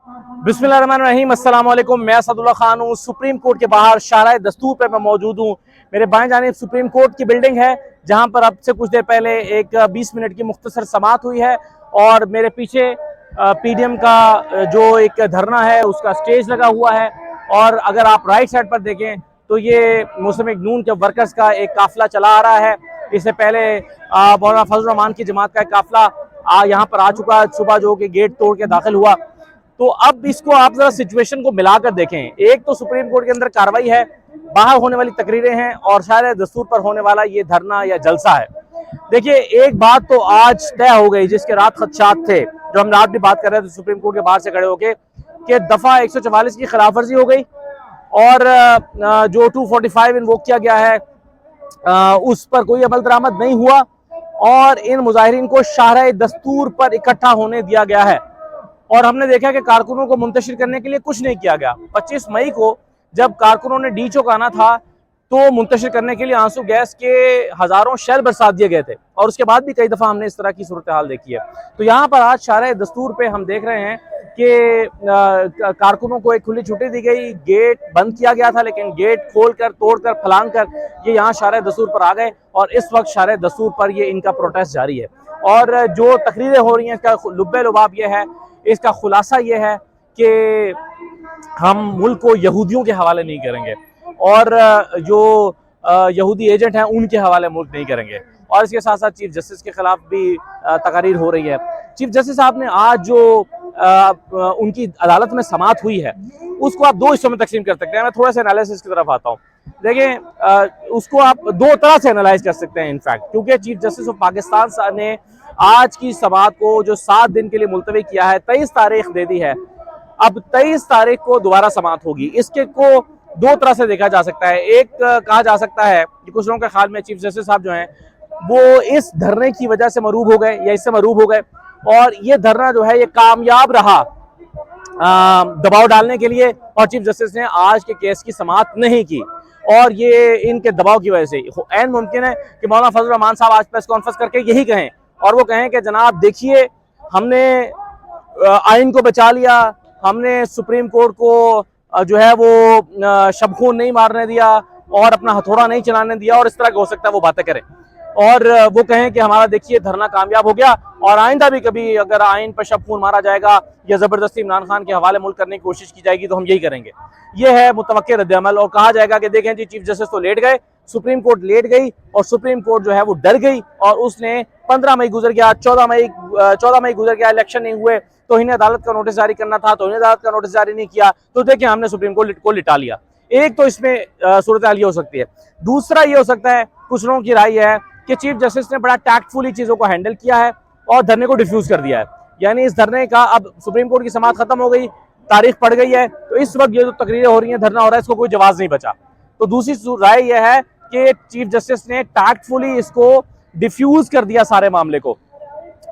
बिस्मिल्लाहिर्रहमानिर्रहीम, अस्सलाम वालेकुम। मैं असदुल्ला खान हूँ। सुप्रीम कोर्ट के बाहर शाहराह दस्तूर पे मैं मौजूद हूँ। मेरे बाएं जानिब सुप्रीम कोर्ट की बिल्डिंग है, जहाँ पर अब से कुछ देर पहले एक 20 मिनट की मुख्तसर समाअत हुई है। और मेरे पीछे पीडीएम का जो एक धरना है उसका स्टेज लगा हुआ है। और अगर आप राइट साइड पर देखें तो ये मुस्लिम लीग नून के वर्कर्स का एक काफिला चला आ रहा है। इससे पहले मौलाना फजल रहमान की जमात का एक काफिला यहाँ पर आ चुका है, सुबह जो कि गेट तोड़ के दाखिल हुआ। तो अब इसको आप जरा सिचुएशन को मिलाकर देखें। एक तो सुप्रीम कोर्ट के अंदर कार्रवाई है, बाहर होने वाली तकरीरें हैं और शायद दस्तूर पर होने वाला ये धरना या जलसा है। देखिए, एक बात तो आज तय हो गई जिसके रात खदशात थे, जो हम रात भी बात कर रहे थे सुप्रीम कोर्ट के बाहर से खड़े होके, कि दफा 144 की खिलाफ वर्जी हो गई और जो 245 इन्वोक किया गया है उस पर कोई अमल दरामद नहीं हुआ और इन मुजाहिरीन को शाहराह दस्तूर पर इकट्ठा होने दिया गया है। और हमने देखा कि कारकुनों को मुंतशिर करने के लिए कुछ नहीं किया गया। 25 मई को जब कारकुनों ने डी चौक आना था तो मुंतशिर करने के लिए आंसू गैस के हजारों शेल बरसात दिए गए थे और उसके बाद भी कई दफा हमने इस तरह की सूरत हाल देखी है। तो यहाँ पर आज शाहराह दस्तूर पे हम देख रहे हैं कि कारकुनों को एक खुली छुट्टी दी गई, गेट बंद किया गया था, लेकिन गेट खोलकर तोड़कर फलांग कर ये यहाँ शाहराह दस्तूर पर आ गए और इस वक्त शाहराह दस्तूर पर ये इनका प्रोटेस्ट जारी है। और जो तकरीरें हो रही हैं इसका लुब्बे लुबाब ये है, इसका खुलासा ये है कि हम मुल्क को यहूदियों के हवाले नहीं करेंगे और जो यहूदी एजेंट हैं उनके हवाले मुल्क नहीं करेंगे। और इसके साथ साथ चीफ जस्टिस के खिलाफ भी तकरीर हो रही है। चीफ जस्टिस साहब ने आज जो उनकी अदालत में समाअत हुई है उसको आप दो हिस्सों में तकसीम कर सकते हैं। मैं थोड़ा सा एनालिसिस की तरफ आता हूँ। देखें, उसको आप दो तरह से एनालाइज कर सकते हैं इनफैक्ट, क्योंकि चीफ जस्टिस ऑफ पाकिस्तान ने आज की समाअत को जो 7 दिन के लिए मुलतवी किया है, 23 तारीख दे दी है। अब 23 तारीख को दोबारा समाअत होगी। इसके को दो तरह से देखा जा सकता है। एक कहा जा सकता है कि कुछ लोगों के ख्याल में चीफ जस्टिस साहब जो हैं वो इस धरने की वजह से मरूब हो गए या इससे मरूब हो गए और ये धरना जो है ये कामयाब रहा दबाव डालने के लिए और चीफ जस्टिस ने आज के केस की समाअत नहीं की और ये इनके दबाव की वजह से ऐन मुमकिन है कि मौलाना फजल रहमान साहब आज प्रेस कॉन्फ्रेंस करके यही कहें और वो कहें कि जनाब देखिए, हमने आइन को बचा लिया, हमने सुप्रीम कोर्ट को जो है वो शबखून नहीं मारने दिया और अपना हथौड़ा नहीं चलाने दिया और इस तरह का हो सकता है वो बातें करें और वो कहें कि हमारा देखिए धरना कामयाब हो गया और आइंदा भी कभी अगर आइन पर शबखून मारा जाएगा या जबरदस्ती इमरान खान के हवाले मुल्क करने की कोशिश की जाएगी तो हम यही करेंगे। ये है मुतवक्किर रद्द-ए-अमल। और कहा जाएगा कि देखें जी, चीफ जस्टिस तो लेट गए, सुप्रीम कोर्ट लेट गई और सुप्रीम कोर्ट जो है वो डर गई और उसने 15 मई गुजर गया, 14 मई गुजर गया, इलेक्शन नहीं हुए तो इन्हें अदालत का नोटिस जारी करना था तो इन्हें अदालत का नोटिस जारी नहीं किया तो देखिए हमने सुप्रीम कोर्ट को लिटा लिया। एक तो इसमें सूरत हाल ये हो सकती है। दूसरा ये हो सकता है, कुछ लोगों की राय है कि चीफ जस्टिस ने बड़ा टैक्टफुली चीजों को हैंडल किया है और धरने को डिफ्यूज कर दिया है। यानी इस धरने का अब सुप्रीम कोर्ट की समाअत खत्म हो गई, तारीख पड़ गई है, तो इस वक्त ये जो तकरीरें हो रही हैं, धरना हो रहा है, इसको कोई जवाब नहीं बचा। तो दूसरी राय यह है कि चीफ जस्टिस ने टैक्टफुली इसको डिफ्यूज कर दिया सारे मामले को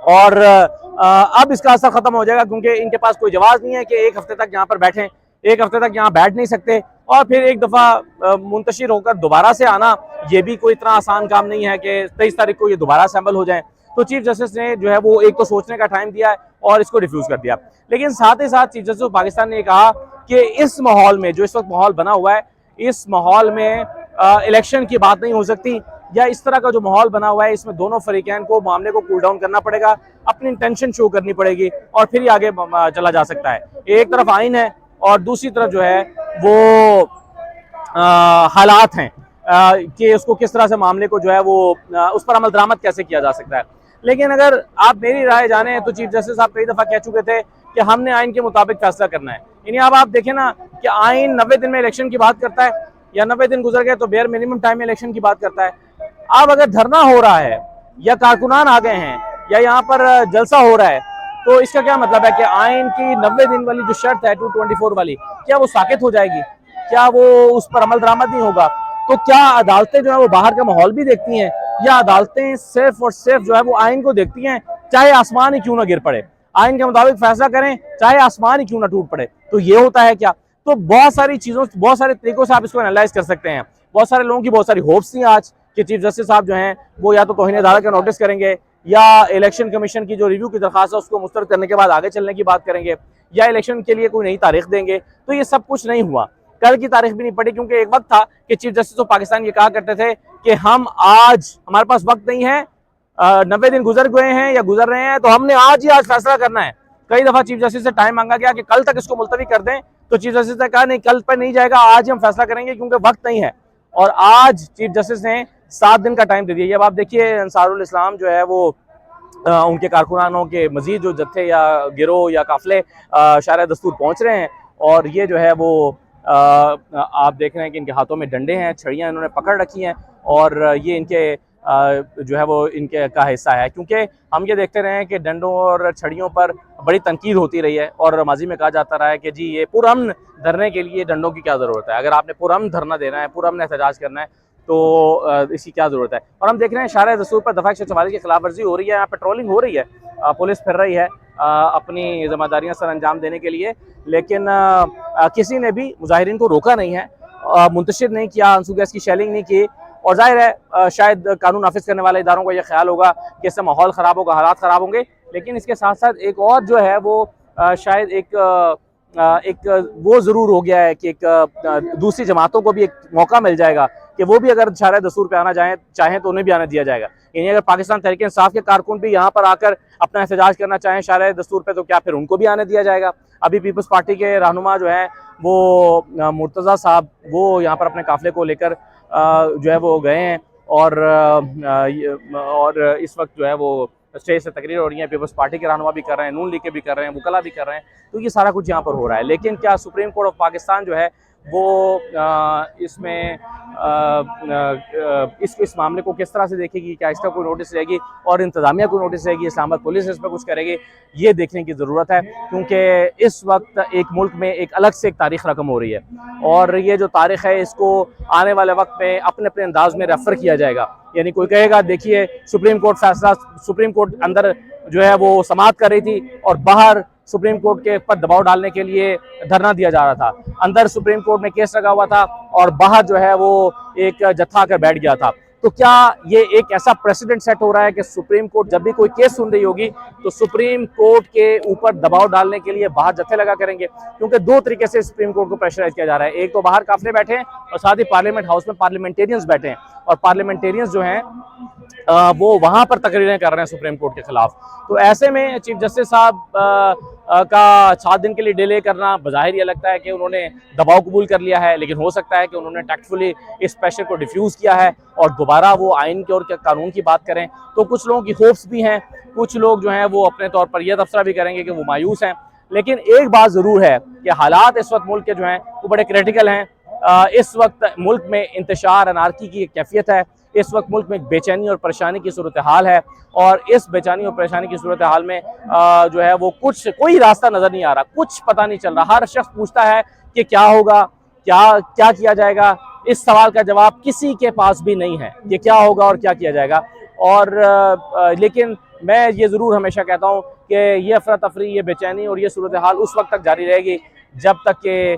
और अब इसका असर खत्म हो जाएगा क्योंकि इनके पास कोई जवाब नहीं है कि एक हफ्ते तक यहाँ पर बैठें, एक हफ्ते तक यहाँ बैठ नहीं सकते और फिर एक दफा मुंतशिर होकर दोबारा से आना ये भी कोई इतना आसान काम नहीं है कि 23 तारीख को ये दोबारा असेंबल हो जाए। तो चीफ जस्टिस ने जो है वो एक तो सोचने का टाइम दिया है और इसको डिफ्यूज कर दिया। लेकिन साथ ही साथ चीफ जस्टिस ऑफ पाकिस्तान ने कहा कि इस माहौल में जो इस वक्त माहौल बना हुआ है, इस माहौल में इलेक्शन की बात नहीं हो सकती या इस तरह का जो माहौल बना हुआ है इसमें दोनों फरीकैन को मामले को कूल डाउन करना पड़ेगा, अपनी इंटेंशन शो करनी पड़ेगी और फिर ही आगे चला जा सकता है। एक तरफ आइन है और दूसरी तरफ जो है वो हालात हैं कि उसको किस तरह से मामले को जो है वो उस पर अमल दरामद कैसे किया जा सकता है। लेकिन अगर आप मेरी राय जाने तो चीफ जस्टिस साहब कई दफ़ा कह चुके थे कि हमने आइन के मुताबिक फैसला करना है। यानी अब आप देखें ना कि आइन 90 दिन में इलेक्शन की बात करता है या 90 दिन गुजर गए तो बेयर मिनिमम टाइम में इलेक्शन की बात करता है। अब अगर धरना हो रहा है या कारकुनान आ गए हैं या यहाँ पर जलसा हो रहा है तो इसका क्या मतलब है कि आइन की 90 दिन वाली जो शर्त है 224 वाली, क्या वो साकित हो जाएगी? क्या वो उस पर अमल दरामद नहीं होगा? तो क्या अदालतें जो है वो बाहर का माहौल भी देखती हैं या अदालतें सिर्फ और सिर्फ जो है वो आइन को देखती हैं, चाहे आसमान ही क्यों ना गिर पड़े, आइन के मुताबिक फैसला करें चाहे आसमान ही क्यों ना टूट पड़े? तो ये होता है क्या? तो बहुत सारी चीजों, बहुत सारे तरीकों से आप इसको एनालाइज कर सकते हैं। बहुत सारे लोगों की बहुत सारी होप्स थी आज कि चीफ जस्टिस साहब जो हैं वो या तो तौहीन अदालत का नोटिस करेंगे या इलेक्शन कमीशन की जो रिव्यू की दरख्वास्त है उसको मुस्तरद करने के बाद आगे चलने की बात करेंगे, या इलेक्शन के लिए कोई नई तारीख देंगे। तो ये सब कुछ नहीं हुआ, कल की तारीख भी नहीं पड़ी, क्योंकि एक वक्त था कि चीफ जस्टिस ऑफ पाकिस्तान ये कहा करते थे कि हम आज, हमारे पास वक्त नहीं है, 90 दिन गुजर गए हैं या गुजर रहे हैं, तो हमने आज ही आज फैसला करना है। कई दफा चीफ जस्टिस से टाइम मांगा गया कि कल तक इसको मुलतवी कर दें, तो चीफ जस्टिस ने कहा नहीं, कल पर नहीं जाएगा, आज ही हम फैसला करेंगे क्योंकि वक्त नहीं है। और आज चीफ जस्टिस ने 7 दिन का टाइम दे दिया। अब आप देखिए अंसारुल इस्लाम जो है वो उनके कारकुनानों के मजीद जो जत्थे या गिरोह या काफिले शारा दस्तूर पहुंच रहे हैं, और ये जो है वो आप देख रहे हैं कि इनके हाथों में डंडे हैं, छड़ियाँ इन्होंने पकड़ रखी हैं, और ये इनके जो है वो इनके का हिस्सा है। क्योंकि हम ये देखते रहे हैं कि डंडों और छड़ियों पर बड़ी तनकीद होती रही है, और माजी में कहा जाता रहा है कि जी ये पुरअमन धरने के लिए डंडों की क्या ज़रूरत है, अगर आपने पुरअमन धरना देना है, पुरअमन एहतजाज करना है, तो इसकी क्या ज़रूरत है। और हम देख रहे हैं शारा दस्तूर पर दफ़ा 144 की खिलाफ वर्जी हो रही है, यहाँ पेट्रोलिंग हो रही है, पुलिस फिर रही है अपनी जिम्मेदारियाँ सर अंजाम देने के लिए, लेकिन किसी ने भी मुजाहिरीन को रोका नहीं है, मुंतशिर नहीं किया, आंसू गैस की शेलिंग नहीं की। और जाहिर है शायद कानून नाफिज करने वाले इदारों का यह ख्याल होगा कि इससे माहौल ख़राब होगा, हालात ख़राब होंगे, लेकिन इसके साथ साथ एक और जो है वो शायद एक वो ज़रूर हो गया है कि एक दूसरी जमातों को भी एक मौका मिल जाएगा कि वो भी अगर शारा दस्तूर पे आना चाहें तो उन्हें भी आने दिया जाएगा। यानी अगर पाकिस्तान तहरीक इंसाफ के कारकुन भी यहाँ पर आकर अपना एहतजाज करना चाहें शारा दस्तूर पे, तो क्या फिर उनको भी आने दिया जाएगा। अभी पीपल्स पार्टी के रहनुमा जो हैं वो मुर्तज़ा साहब, वो यहाँ पर अपने काफिले को लेकर जो है वो गए हैं, और इस वक्त जो है वो स्टेज से तकरीर हो रही है, पीपल्स पार्टी के रहनुमा भी कर रहे हैं, नून लीग के भी कर रहे हैं, वकला भी कर रहे हैं। तो ये सारा कुछ यहाँ पर हो रहा है। लेकिन क्या सुप्रीम कोर्ट ऑफ पाकिस्तान जो है वो इसमें इस मामले को किस तरह से देखेगी, क्या इसका कोई नोटिस रहेगी और इंतजामिया को नोटिस रहेगी, इस्लामाबाद पुलिस इस पर कुछ करेगी, ये देखने की ज़रूरत है। क्योंकि इस वक्त एक मुल्क में एक अलग से एक तारीख़ रकम हो रही है, और ये जो तारीख़ है इसको आने वाले वक्त में अपने अपने अंदाज में रेफ़र किया जाएगा। यानी कोई कहेगा देखिए सुप्रीम कोर्ट फैसला, सुप्रीम कोर्ट अंदर जो है वो समाअत कर रही थी और बाहर सुप्रीम कोर्ट के ऊपर दबाव डालने के लिए धरना दिया जा रहा था, अंदर सुप्रीम कोर्ट में केस लगा हुआ था और बाहर जो है वो एक जत्था आकर बैठ गया था। तो क्या ये एक ऐसा प्रेसिडेंट सेट हो रहा है कि सुप्रीम कोर्ट जब भी कोई केस सुन रही होगी तो सुप्रीम कोर्ट के ऊपर दबाव डालने के लिए बाहर जत्थे लगा करेंगे? क्योंकि दो तरीके से सुप्रीम कोर्ट को प्रेशराइज किया जा रहा है, एक तो बाहर काफिले बैठे हैं और साथ ही पार्लियामेंट हाउस में पार्लियामेंटेरियंस बैठे हैं, और पार्लियामेंटेरियंस जो हैं वो वहां पर तकरीरें कर रहे हैं सुप्रीम कोर्ट के खिलाफ। तो ऐसे में चीफ जस्टिस साहब का 7 दिन के लिए डिले करना बज़ाहिर ये लगता है कि उन्होंने दबाव कबूल कर लिया है, लेकिन हो सकता है कि उन्होंने टैक्टफुली इस प्रेशर को डिफ्यूज़ किया है और दोबारा वो आइन की और कानून की बात करें। तो कुछ लोगों की होप्स भी हैं, कुछ लोग जो हैं वो अपने तौर पर यह तबसरा भी करेंगे कि वो मायूस हैं। लेकिन एक बात ज़रूर है कि हालात इस वक्त मुल्क के जो हैं वो बड़े क्रिटिकल हैं। इस वक्त मुल्क में इंतशार अनारकी की कैफियत है, इस वक्त मुल्क में बेचैनी और परेशानी की सूरत हाल है, और इस बेचैनी और परेशानी की सूरत हाल में जो है वो कोई रास्ता नज़र नहीं आ रहा, कुछ पता नहीं चल रहा। हर शख्स पूछता है कि क्या होगा, क्या किया जाएगा। इस सवाल का जवाब किसी के पास भी नहीं है कि क्या होगा और क्या किया जाएगा। और लेकिन मैं ये ज़रूर हमेशा कहता हूँ कि ये अफरा तफरी, ये बेचैनी और ये सूरत हाल उस वक्त तक जारी रहेगी जब तक के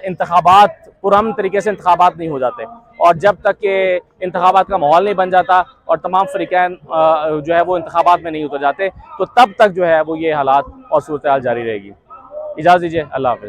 इंतखाबात पुरअमन तरीके से इंतखाबात नहीं हो जाते, और जब तक के इंतखाबात का माहौल नहीं बन जाता और तमाम फ़रीक़ैन जो है वो इंतखाबात में नहीं उतर जाते, तो तब तक जो है वो ये हालात और सूरत हाल जारी रहेगी। इजाज़त दीजिए, अल्लाह हाफ़िज़।